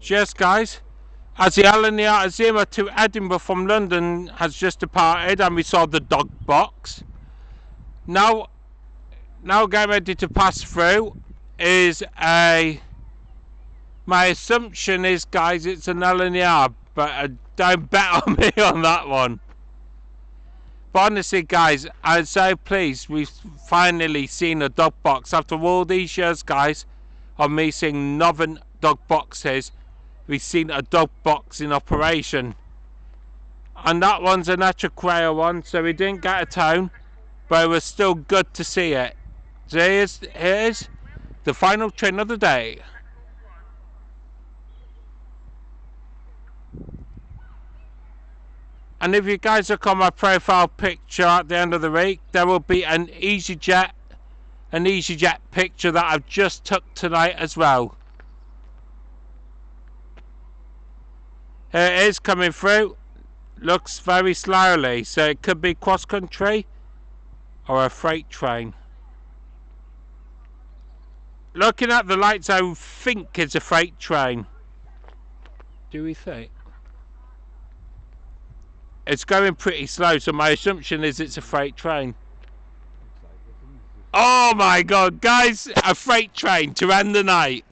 Yes, guys. As the Alania Azima to Edinburgh from London has just departed, and we saw the dog box. Now getting ready to pass through is a. My assumption is, guys, it's an Alania, but don't bet on me on that one. But honestly, guys, I'm so pleased we've finally seen a dog box after all these years, guys, of me seeing northern dog boxes. We've seen a dog box in operation, and that one's a natural quail one, so we didn't get a tone, but it was still good to see it. So here's the final train of the day. And if you guys look on my profile picture at the end of the week, there will be an EasyJet picture that I've just took tonight as well. Here it is coming through. Looks very slowly, so it could be cross country or a freight train. Looking at the lights, I think it's a freight train. Do we think? It's going pretty slow, so my assumption is it's a freight train. Oh my god, guys, a freight train to end the night.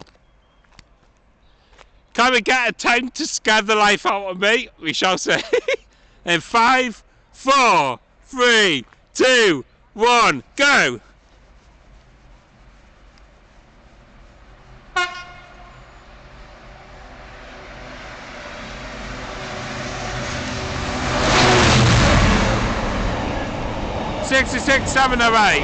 Can we get a tone to scare the life out of me? We shall see. In 5, 4, 3, 2, 1, go! "66, 7 or 8.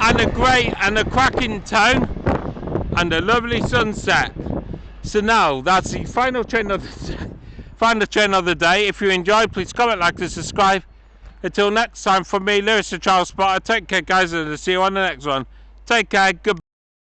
And a great and a cracking tone and a lovely sunset. So now that's the final train of the day. If you enjoyed, please comment, like and subscribe. Until next time, from me, Lewis the Child Spotter, take care, guys, and I'll see you on the next one. Take care, goodbye.